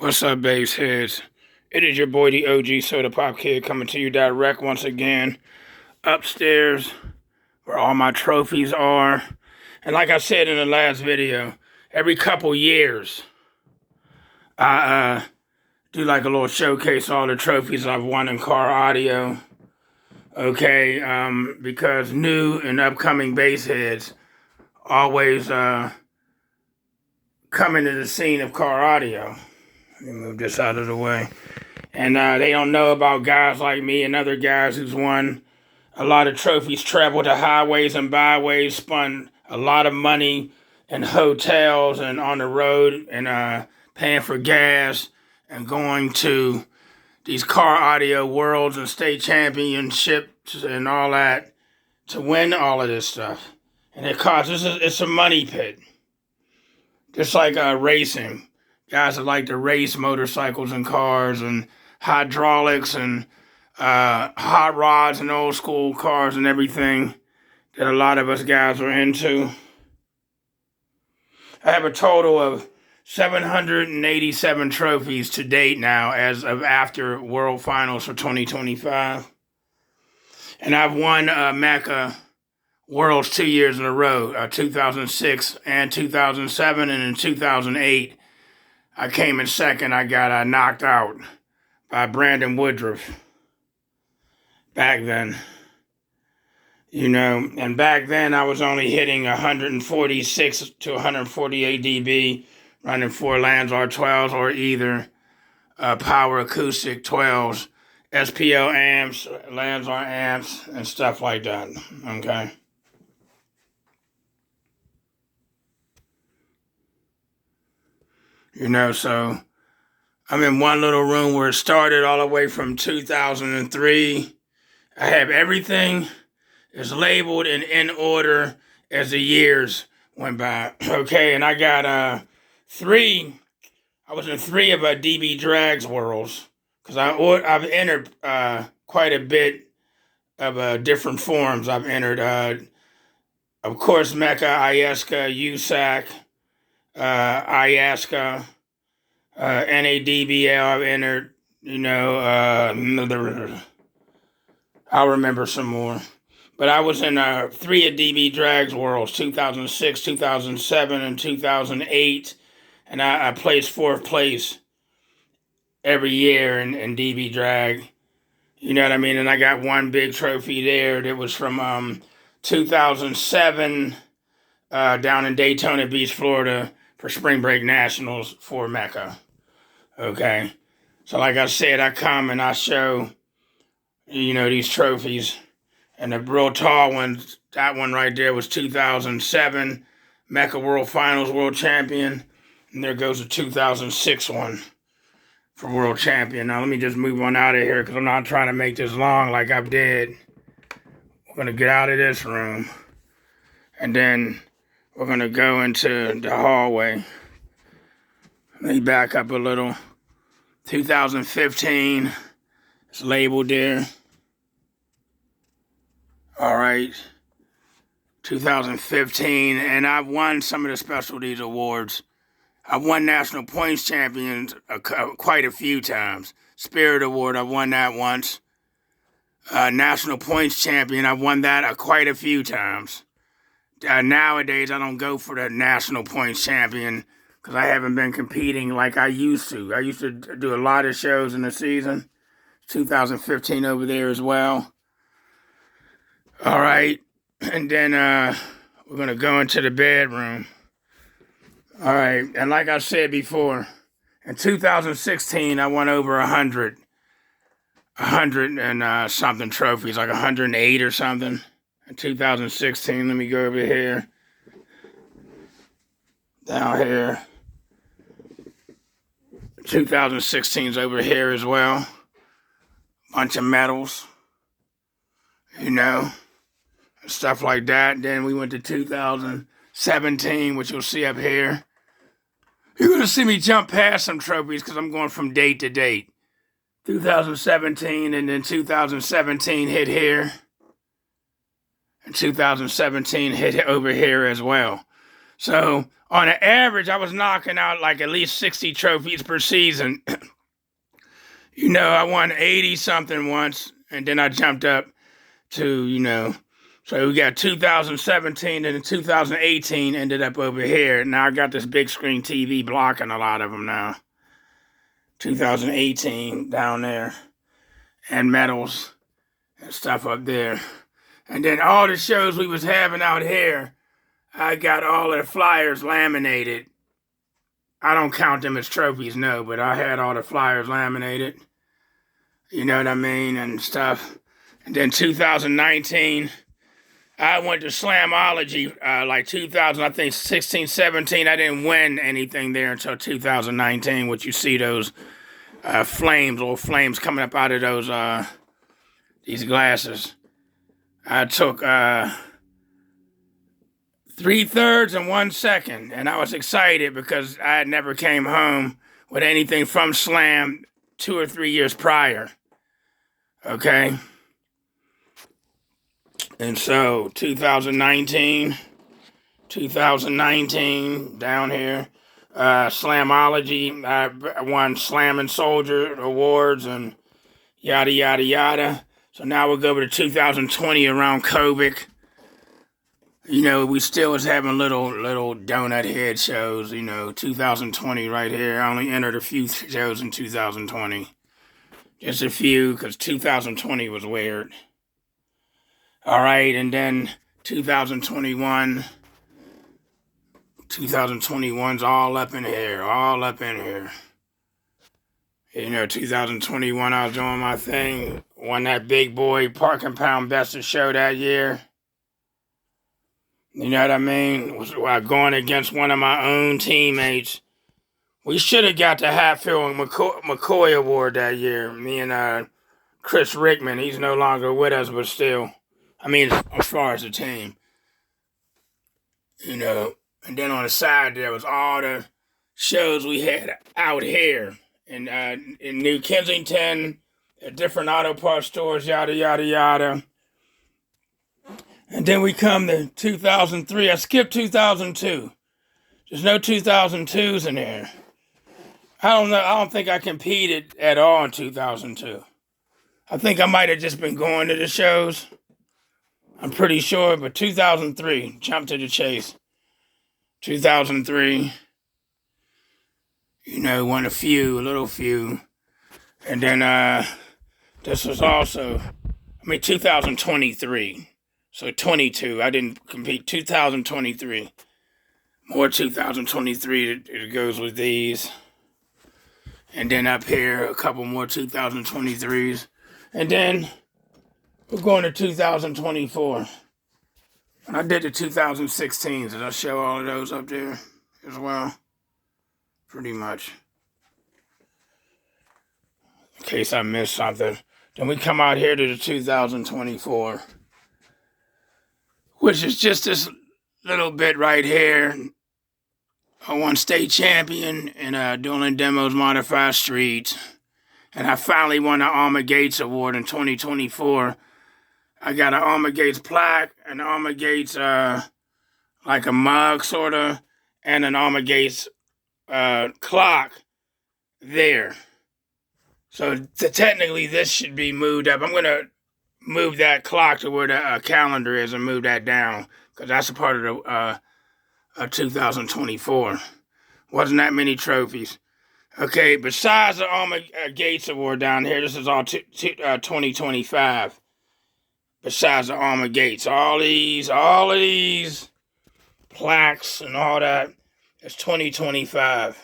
What's up, BassHeads? It is your boy, the OG Soda Pop Kid, coming to you direct once again, upstairs, where all my trophies are. And like I said in the last video, every couple years, I do like a little showcase of all the trophies I've won in car audio. Okay, because new and upcoming BassHeads always come into the scene of car audio. Let me move this out of the way. And they don't know about guys like me and other guys who's won a lot of trophies, traveled to highways and byways, spent a lot of money in hotels and on the road and paying for gas and going to these car audio worlds and state championships and all that to win all of this stuff. And it's a money pit. Just like racing. Guys that like to race motorcycles and cars and hydraulics and hot rods and old school cars and everything that a lot of us guys are into. I have a total of 787 trophies to date now as of after World Finals for 2025. And I've won Mecca Worlds 2 years in a row, 2006 and 2007, and in 2008. I came in second. I got knocked out by Brandon Woodruff back then. You know, and back then I was only hitting 146 to 148 dB, running 4 Landsar 12s or either power acoustic 12s, SPL amps, Landsar amps, and stuff like that, okay? You know, so I'm in one little room where it started all the way from 2003. I have everything is labeled and in order as the years went by. Okay, and I got I was in 3 of DB Drag's worlds because I've entered quite a bit of different forms. I've entered, of course, Mecca, Iesca, USAC, Iasca, NADBL, I've entered, you know, I'll remember some more. But I was in 3 of DB Drag's worlds, 2006, 2007, and 2008. And I placed 4th place every year in DB Drag. You know what I mean? And I got one big trophy there that was from 2007 down in Daytona Beach, Florida, for Spring Break Nationals for Mecca. Okay. So like I said, I come and I show, you know, these trophies. And the real tall one, that one right there was 2007 Mecca World Finals World Champion. And there goes the 2006 one for World Champion. Now let me just move on out of here because I'm not trying to make this long like I did. We're going to get out of this room. And then we're going to go into the hallway. Let me back up a little. 2015. It's labeled there. All right. 2015. And I've won some of the specialties awards. I've won National Points Champions quite a few times. Spirit Award, I've won that once. National Points Champion, I've won that quite a few times. Nowadays, I don't go for the National Points Champion because I haven't been competing like I used to. I used to do a lot of shows in the season. 2015 over there as well. All right. And then we're going to go into the bedroom. All right. And like I said before, in 2016, I won over 100 and something trophies, like 108 or something. In 2016, let me go over here. Down here. 2016's over here as well. Bunch of medals. You know. Stuff like that. Then we went to 2017, which you'll see up here. You're going to see me jump past some trophies because I'm going from date to date. 2017 and then 2017 hit here. And 2017 hit over here as well. So on an average, I was knocking out like at least 60 trophies per season. You know, I won 80 something once, and then I jumped up to, you know, so we got 2017 and 2018 ended up over here. Now I got this big screen TV blocking a lot of them now. 2018 down there, and medals and stuff up there. And then all the shows we was having out here, I got all the flyers laminated. I don't count them as trophies, no, but I had all the flyers laminated. You know what I mean? And stuff. And then 2019, I went to Slamology, like 2000, I think 16, 17. I didn't win anything there until 2019, which you see those little flames coming up out of those, these glasses. I took 3/3 and 1 second, and I was excited because I had never came home with anything from Slam 2 or 3 years prior. Okay? And so 2019 down here, Slamology, I won Slam and Soldier awards and yada yada yada. So now we'll go over to 2020 around COVID. You know, we still was having little donut head shows, you know, 2020 right here. I only entered a few shows in 2020. Just a few, because 2020 was weird. All right, and then 2021. 2021's all up in here, all up in here. You know, 2021, I was doing my thing. Won that big boy Park and Pound Best of Show that year. You know what I mean? Was going against one of my own teammates. We should have got the Hatfield McCoy Award that year. Me and Chris Rickman. He's no longer with us, but still. I mean, as far as the team. You know. And then on the side, there was all the shows we had out here. In New Kensington, at different auto parts stores, yada, yada, yada. And then we come to 2003. I skipped 2002. There's no 2002s in there. I don't know. I don't think I competed at all in 2002. I think I might have just been going to the shows. I'm pretty sure. But 2003, jump to the chase. 2003, you know, won a little few. And then this was also, 2023. So 22, I didn't compete. 2023. More 2023, it goes with these. And then up here, a couple more 2023s. And then we're going to 2024. And I did the 2016s. Did I show all of those up there as well? Pretty much. In case I missed something. Then we come out here to the 2024. Which is just this little bit right here. I won state champion in Dueling Demos Modified Street. And I finally won the Alma Gates Award in 2024. I got an Alma Gates plaque, an Alma Gates, like a mug, sort of, and an Alma Gates clock there. So technically, this should be moved up. I'm going to move that clock to where the calendar is and move that down, because that's a part of the 2024. Wasn't that many trophies. Okay, besides the Alma Gates Award down here, this is all 2025. Besides the Alma Gates, all of these plaques and all that is 2025.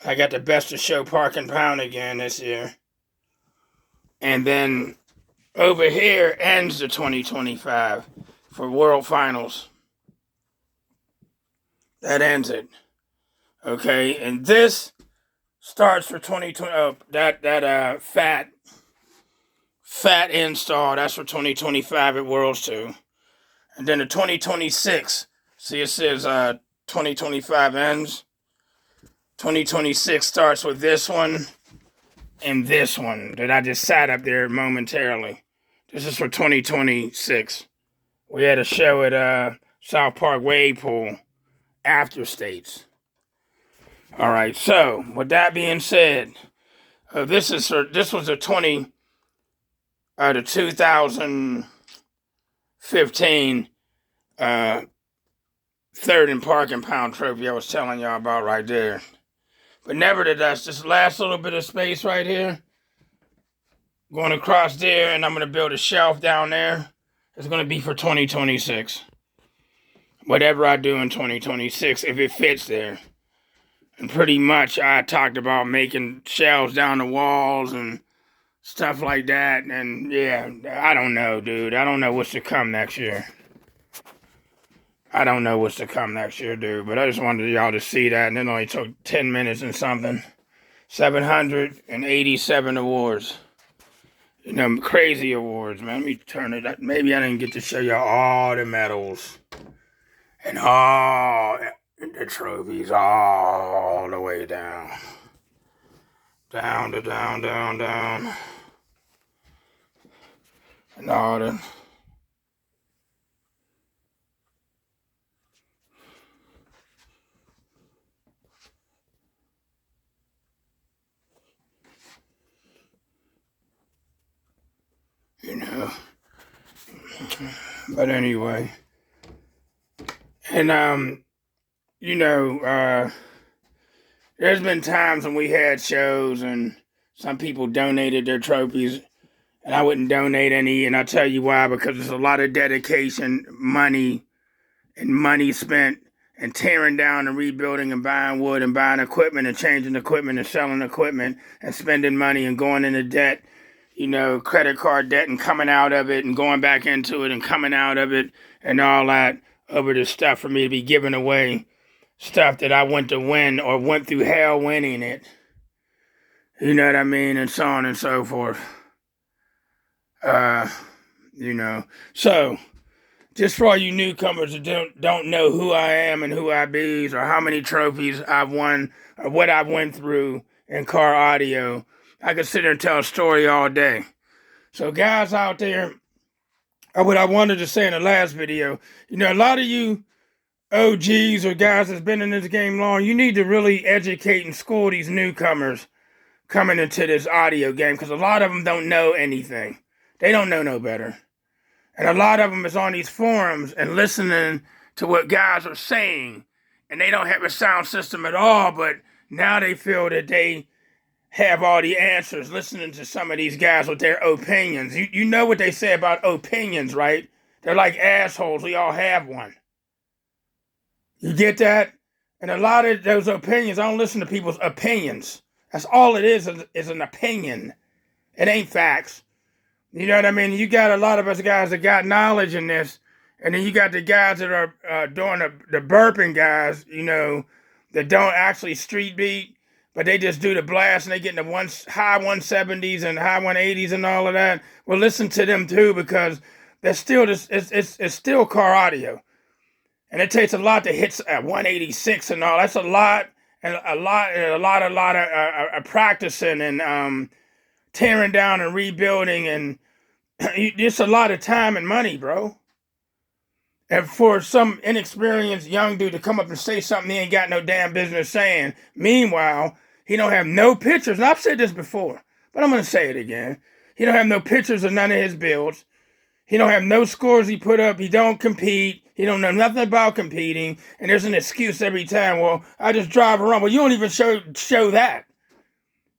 I got the Best of Show Park and Pound again this year. And then over here ends the 2025 for World Finals. That ends it. Okay, and this starts for 2020. Oh, that fat install, that's for 2025 at Worlds 2. And then the 2026, see it says 2025 ends. 2026 starts with this one and this one that I just sat up there momentarily. This is for 2026. We had a show at South Park Wave Pool after states. All right, so with that being said, this was the 2015 third and parking pound trophy I was telling y'all about right there. But nevertheless, this last little bit of space right here, going across there, and I'm going to build a shelf down there. It's going to be for 2026. Whatever I do in 2026, if it fits there. And pretty much I talked about making shelves down the walls and stuff like that. And yeah, I don't know, dude. I don't know what's to come next year. I don't know what's to come next year, dude. But I just wanted y'all to see that. And it only took 10 minutes and something. 787 awards. You know, crazy awards, man. Let me turn it up. Maybe I didn't get to show y'all all the medals. And all the trophies all the way down. Down. And all the... You know. But anyway. And, you know, there's been times when we had shows and some people donated their trophies and I wouldn't donate any, and I'll tell you why, because there's a lot of dedication, money spent and tearing down and rebuilding and buying wood and buying equipment and changing equipment and selling equipment and spending money and going into debt, you know, credit card debt and coming out of it and going back into it and coming out of it and all that over this stuff for me to be giving away stuff that I went to win or went through hell winning it. You know what I mean? And so on and so forth. You know. So, just for all you newcomers that don't know who I am and who I be, or how many trophies I've won, or what I went through in car audio, I could sit there and tell a story all day. So guys out there, or what I wanted to say in the last video, you know, a lot of you OGs or guys that's been in this game long, you need to really educate and school these newcomers coming into this audio game, because a lot of them don't know anything. They don't know no better. And a lot of them is on these forums and listening to what guys are saying, and they don't have a sound system at all, but now they feel that they have all the answers listening to some of these guys with their opinions. You know what they say about opinions, right? They're like assholes. We all have one. You get that? And a lot of those opinions, I don't listen to people's opinions. That's all it is an opinion. It ain't facts. You know what I mean? You got a lot of us guys that got knowledge in this, and then you got the guys that are doing the burping guys, you know, that don't actually street beat, but they just do the blast and they get in the high 170s and high 180s and all of that. Well, listen to them too, because they're still it's still car audio. And it takes a lot to hit at 186 and all. That's a lot of practicing and tearing down and rebuilding, and it's a lot of time and money, bro. And for some inexperienced young dude to come up and say something he ain't got no damn business saying, meanwhile, he don't have no pictures. And I've said this before, but I'm going to say it again. He don't have no pictures of none of his builds. He don't have no scores he put up. He don't compete. He don't know nothing about competing. And there's an excuse every time. Well, I just drive around. Well, you don't even show that.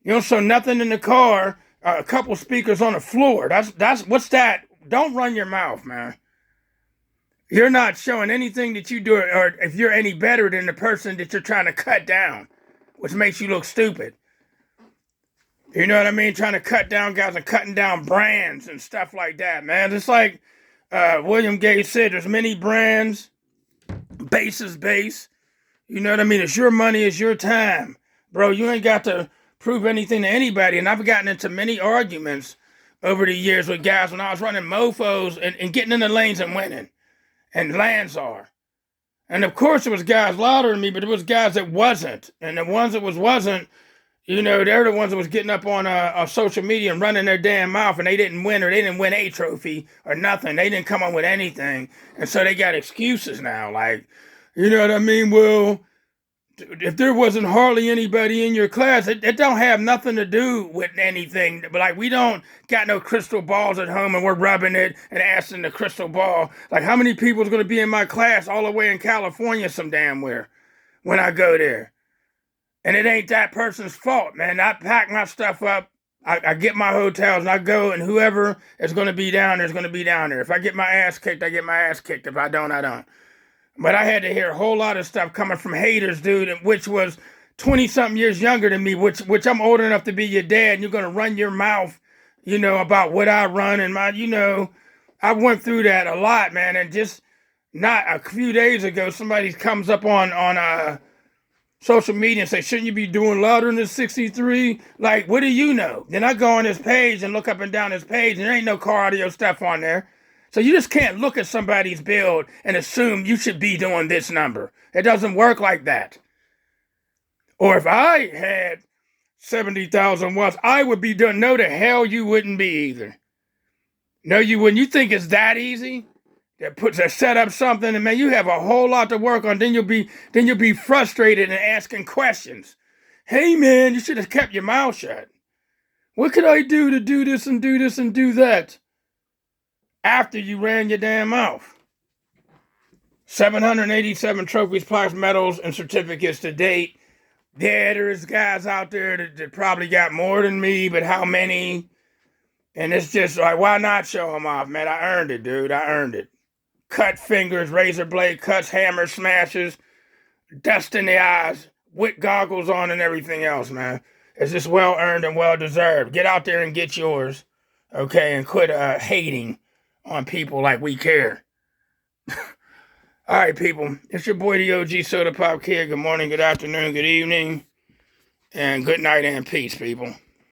You don't show nothing in the car. A couple speakers on the floor. That's what's that? Don't run your mouth, man. You're not showing anything that you do, or if you're any better than the person that you're trying to cut down, which makes you look stupid. You know what I mean? Trying to cut down guys and cutting down brands and stuff like that, man. It's like William Gates said, there's many brands. Bass is bass. You know what I mean? It's your money, it's your time. Bro, you ain't got to prove anything to anybody. And I've gotten into many arguments over the years with guys when I was running mofos and getting in the lanes and winning. And Lanzar. And of course it was guys louder than me, but it was guys that wasn't. And the ones that wasn't, you know, they're the ones that was getting up on social media and running their damn mouth, and they didn't win, or they didn't win a trophy or nothing. They didn't come up with anything. And so they got excuses now. Like, You know what I mean? Well, if there wasn't hardly anybody in your class, it don't have nothing to do with anything. But like, we don't got no crystal balls at home and we're rubbing it and asking the crystal ball, like, how many people is going to be in my class all the way in California some damn where when I go there? And it ain't that person's fault, man. I pack my stuff up. I get my hotels and I go, and whoever is going to be down there is going to be down there. If I get my ass kicked, I get my ass kicked. If I don't, I don't. But I had to hear a whole lot of stuff coming from haters, dude, which was 20-something years younger than me, which I'm old enough to be your dad, and you're going to run your mouth, about what I run and I went through that a lot, man. And just not a few days ago, somebody comes up on social media and say, shouldn't you be doing louder than this 63? Like, what do you know? Then I go on his page and look up and down his page, and there ain't no car audio stuff on there. So you just can't look at somebody's build and assume you should be doing this number. It doesn't work like that. Or if I had 70,000 watts, I would be doing. No, the hell you wouldn't be either. No, you wouldn't. You think it's that easy? That set up something, and man, you have a whole lot to work on. Then you'll be frustrated and asking questions. Hey man, you should have kept your mouth shut. What could I do to do this and do this and do that? After you ran your damn mouth. 787 trophies, plaques, medals, and certificates to date. Yeah, there's guys out there that probably got more than me, but how many? And it's just like, why not show them off, man? I earned it, dude. I earned it. Cut fingers, razor blade cuts, hammer smashes, dust in the eyes, with goggles on and everything else, man. It's just well earned and well deserved. Get out there and get yours, okay? And quit hating on people like we care. All right, people. It's your boy, the OG Soda Pop Kid. Good morning, good afternoon, good evening, and good night and peace, people.